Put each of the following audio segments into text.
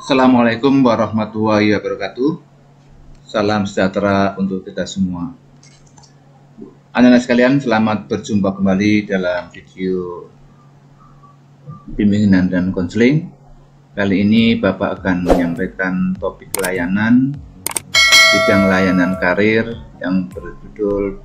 Assalamualaikum warahmatullahi wabarakatuh. Salam sejahtera untuk kita semua. Anak-anak sekalian, selamat berjumpa kembali dalam video bimbingan dan konseling. Kali ini Bapak akan menyampaikan topik layanan, bidang layanan karir yang berjudul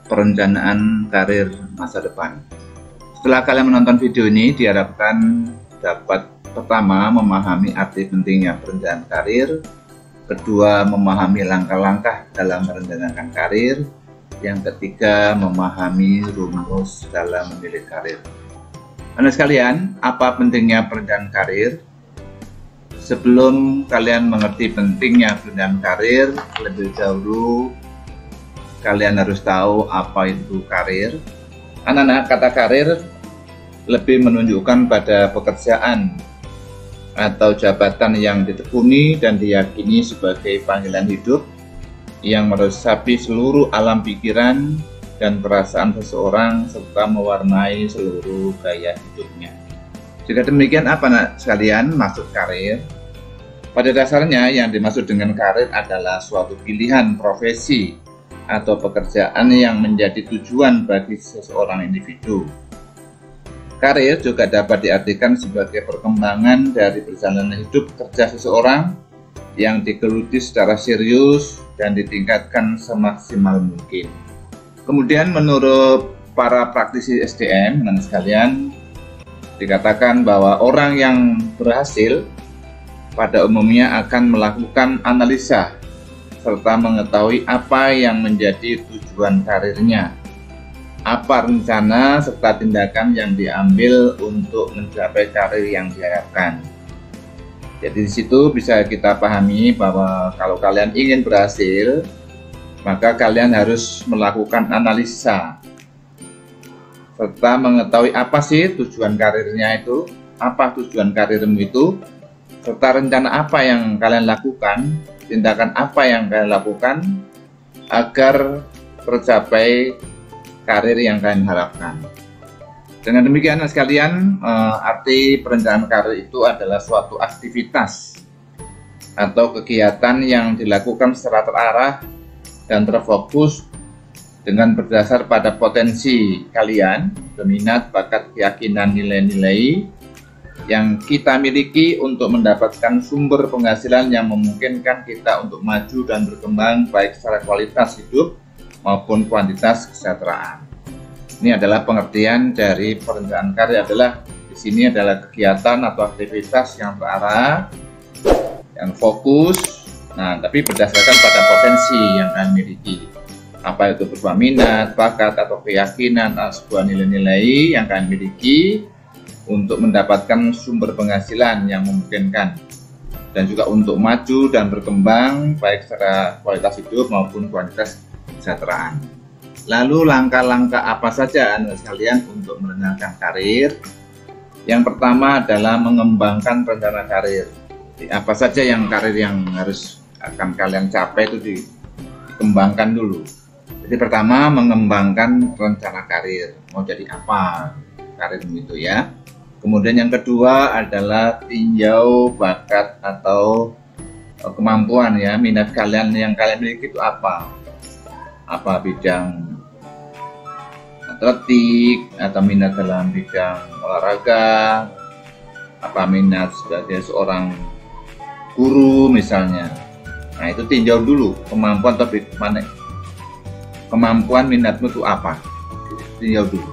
perencanaan karir masa depan. Setelah kalian menonton video ini, diharapkan dapat pertama, memahami arti pentingnya perencanaan karir. Kedua, memahami langkah-langkah dalam merencanakan karir. Yang ketiga, memahami rumus dalam memilih karir. Anak sekalian, apa pentingnya perencanaan karir? Sebelum kalian mengerti pentingnya perencanaan karir, lebih dahulu kalian harus tahu apa itu karir. Anak-anak, kata karir lebih menunjukkan pada pekerjaan atau jabatan yang ditekuni dan diyakini sebagai panggilan hidup yang meresapi seluruh alam pikiran dan perasaan seseorang serta mewarnai seluruh gaya hidupnya. Jika demikian, apa anak sekalian maksud karir? Pada dasarnya yang dimaksud dengan karir adalah suatu pilihan profesi atau pekerjaan yang menjadi tujuan bagi seseorang individu. Karir juga dapat diartikan sebagai perkembangan dari perjalanan hidup kerja seseorang yang digeluti secara serius dan ditingkatkan semaksimal mungkin. Kemudian menurut para praktisi SDM, teman sekalian, dikatakan bahwa orang yang berhasil pada umumnya akan melakukan analisa serta mengetahui apa yang menjadi tujuan karirnya, apa rencana serta tindakan yang diambil untuk mencapai karir yang diharapkan. Jadi di situ bisa kita pahami bahwa kalau kalian ingin berhasil, maka kalian harus melakukan analisa serta mengetahui apa sih tujuan karirnya itu, apa tujuan karirmu itu, serta rencana apa yang kalian lakukan, tindakan apa yang kalian lakukan agar tercapai karir yang kalian harapkan. Dengan demikian sekalian, arti perencanaan karir itu adalah suatu aktivitas atau kegiatan yang dilakukan secara terarah dan terfokus dengan berdasar pada potensi kalian, minat, bakat, keyakinan, nilai-nilai yang kita miliki untuk mendapatkan sumber penghasilan yang memungkinkan kita untuk maju dan berkembang baik secara kualitas hidup maupun kuantitas kesejahteraan. Ini adalah pengertian dari perencanaan karir. Di sini adalah kegiatan atau aktivitas yang terarah, yang fokus, tapi berdasarkan pada potensi yang kalian miliki. Apa itu berupa minat, bakat, atau keyakinan atau sebuah nilai-nilai yang kalian miliki untuk mendapatkan sumber penghasilan yang memungkinkan dan juga untuk maju dan berkembang baik secara kualitas hidup maupun kuantitas kesejahteraan. Lalu langkah-langkah apa saja Anda sekalian untuk merencanakan karir? Yang pertama adalah mengembangkan rencana karir. Jadi, apa saja yang karir yang harus akan kalian capai itu dikembangkan dulu. Jadi pertama, mengembangkan rencana karir. Mau jadi apa karirmu itu ya? Kemudian yang kedua adalah tinjau bakat atau kemampuan ya, minat kalian yang kalian miliki itu apa? Apa bidang atletik atau minat dalam bidang olahraga, apa minat sebagai seorang guru misalnya. Nah, itu tinjau dulu kemampuan atau kemampuan minatmu itu apa, tinjau dulu.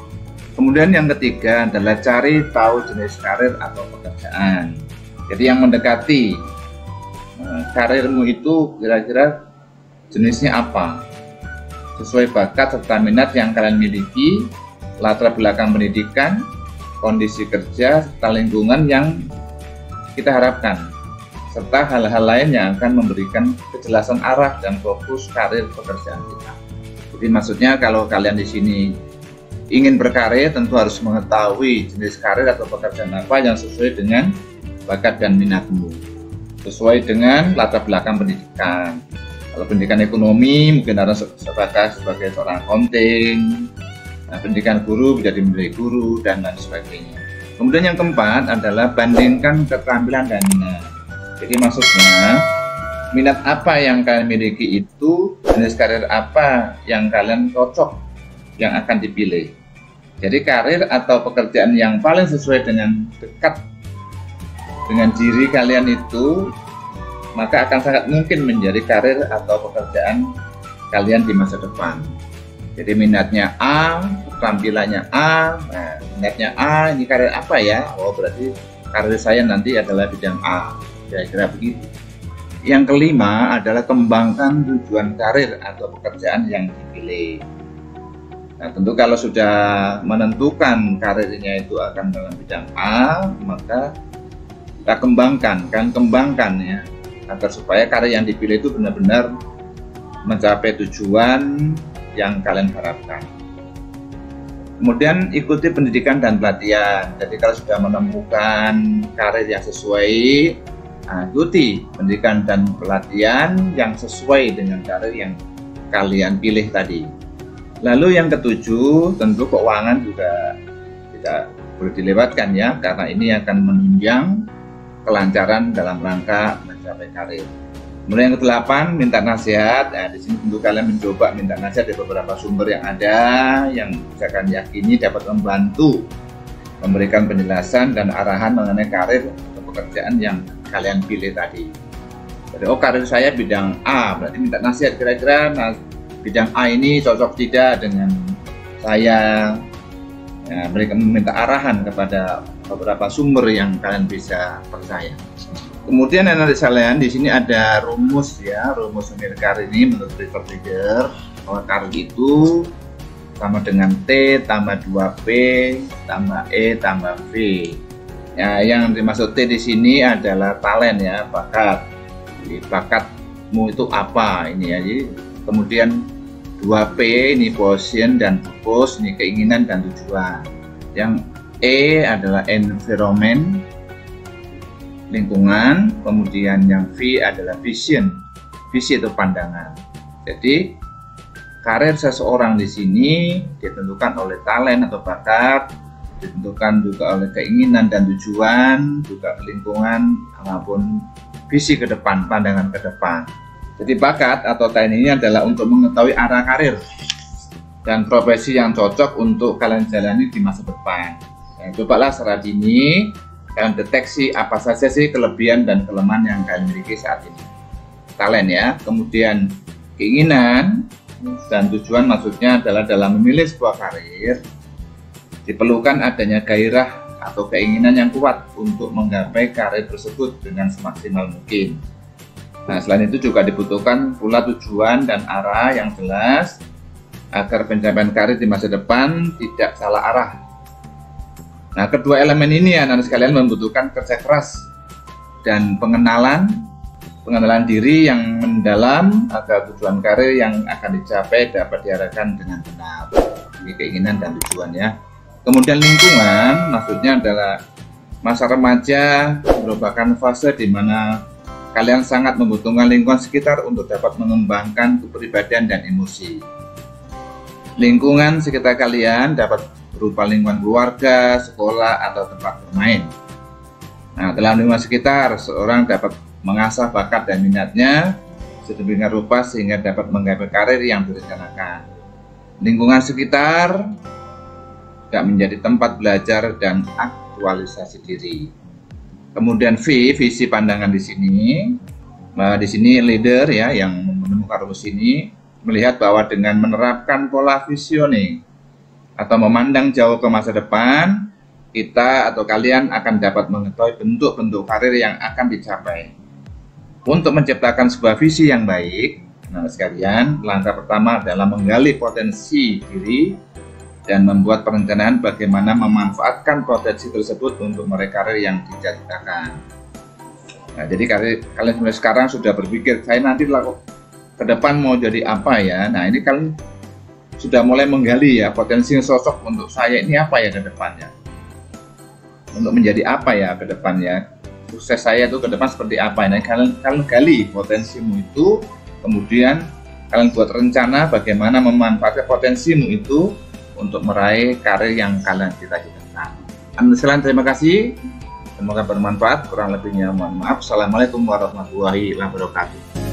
Kemudian yang ketiga adalah cari tahu jenis karir atau pekerjaan. Jadi yang mendekati karirmu itu kira-kira jenisnya apa, sesuai bakat serta minat yang kalian miliki, latar belakang pendidikan, kondisi kerja, serta lingkungan yang kita harapkan, serta hal-hal lain yang akan memberikan kejelasan arah dan fokus karir pekerjaan kita. Jadi maksudnya kalau kalian di sini ingin berkarir, tentu harus mengetahui jenis karir atau pekerjaan apa yang sesuai dengan bakat dan minatmu, sesuai dengan latar belakang pendidikan. Kalau pendidikan ekonomi mungkin harus sebagai seorang accounting, pendidikan guru bisa dimiliki guru dan lain sebagainya. Kemudian yang keempat adalah bandingkan keterampilan dan minat. Jadi maksudnya, minat apa yang kalian miliki itu, jenis karir apa yang kalian cocok yang akan dipilih. Jadi karir atau pekerjaan yang paling sesuai dengan dekat dengan diri kalian itu, maka akan sangat mungkin menjadi karir atau pekerjaan kalian di masa depan. Jadi minatnya A, tampilannya A, nah minatnya A, ini karir apa ya? Oh berarti karir saya nanti adalah bidang A, kira-kira begitu. Yang kelima adalah kembangkan tujuan karir atau pekerjaan yang dipilih. Nah tentu kalau sudah menentukan karirnya itu akan dalam bidang A, maka kita kembangkan ya, agar supaya karir yang dipilih itu benar-benar mencapai tujuan yang kalian harapkan. Kemudian ikuti pendidikan dan pelatihan. Jadi kalau sudah menemukan karir yang sesuai, ikuti pendidikan dan pelatihan yang sesuai dengan karir yang kalian pilih tadi. Lalu yang ketujuh, tentu keuangan juga tidak boleh dilewatkan ya, karena ini akan menunjang kelancaran dalam rangka mencapai karir. Kemudian yang kedelapan, minta nasihat. Nah, di sini tentu kalian mencoba minta nasihat dari beberapa sumber yang ada, yang bisa kalian yakini dapat membantu memberikan penjelasan dan arahan mengenai karir atau pekerjaan yang kalian pilih tadi. Jadi, oh karir saya bidang A, berarti minta nasihat kira-kira bidang A ini cocok tidak dengan saya. Ya, mereka meminta arahan kepada beberapa sumber yang kalian bisa percaya. Kemudian anak sekalian, di sini ada rumus ya, rumus nilai karir ini menurut Richard Thaler, bahwa karir itu sama dengan T tambah 2P tambah E tambah V. Ya, yang dimaksud T di sini adalah talent ya, bakat. Jadi bakatmu itu apa ini ya. Jadi, kemudian 2P ini passion dan purpose, ini keinginan dan tujuan. Yang E adalah environment, lingkungan. Kemudian yang V adalah vision, visi atau pandangan. Jadi karir seseorang di sini ditentukan oleh talent atau bakat, ditentukan juga oleh keinginan dan tujuan, juga lingkungan maupun visi ke depan, pandangan ke depan. Jadi bakat atau talent ini adalah untuk mengetahui arah karir dan profesi yang cocok untuk kalian jalani di masa depan. Cobalah secara dini kalian deteksi apa saja sih kelebihan dan kelemahan yang kalian miliki saat ini. Talent ya, kemudian keinginan dan tujuan maksudnya adalah dalam memilih sebuah karir diperlukan adanya gairah atau keinginan yang kuat untuk menggapai karir tersebut dengan semaksimal mungkin. Nah selain itu juga dibutuhkan pula tujuan dan arah yang jelas agar pencapaian karir di masa depan tidak salah arah. Nah, kedua elemen ini anak-anak sekalian membutuhkan kerja keras dan pengenalan diri yang mendalam agar tujuan karir yang akan dicapai dapat diarahkan dengan benar. Ini keinginan dan tujuan ya. Kemudian lingkungan, maksudnya adalah masa remaja merupakan fase di mana kalian sangat membutuhkan lingkungan sekitar untuk dapat mengembangkan kepribadian dan emosi. Lingkungan sekitar kalian dapat berupa lingkungan keluarga, sekolah, atau tempat bermain. Nah, dalam lingkungan sekitar, seorang dapat mengasah bakat dan minatnya sedemikian rupa sehingga dapat menggapai karir yang direncanakan. Lingkungan sekitar juga menjadi tempat belajar dan aktualisasi diri. Kemudian V, visi pandangan di sini. Di sini leader ya yang menemukan rumus ini melihat bahwa dengan menerapkan pola visioning atau memandang jauh ke masa depan, kita atau kalian akan dapat mengetahui bentuk-bentuk karir yang akan dicapai. Untuk menciptakan sebuah visi yang baik, nah sekalian, langkah pertama adalah menggali potensi diri dan membuat perencanaan bagaimana memanfaatkan potensi tersebut untuk meraih karir yang dicita-citakan. Nah, jadi kalian mulai sekarang sudah berpikir, saya nanti ke depan mau jadi apa ya? Nah, ini kalian sudah mulai menggali ya potensi sosok untuk saya ini apa ya ke depannya, untuk menjadi apa ya ke depannya, sukses saya itu ke depan seperti apa. Nah kalian gali potensimu itu, kemudian kalian buat rencana bagaimana memanfaatkan potensimu itu untuk meraih karir yang kalian cita-citakan. Anda sekalian terima kasih Semoga bermanfaat, kurang lebihnya mohon maaf. Assalamualaikum warahmatullahi wabarakatuh.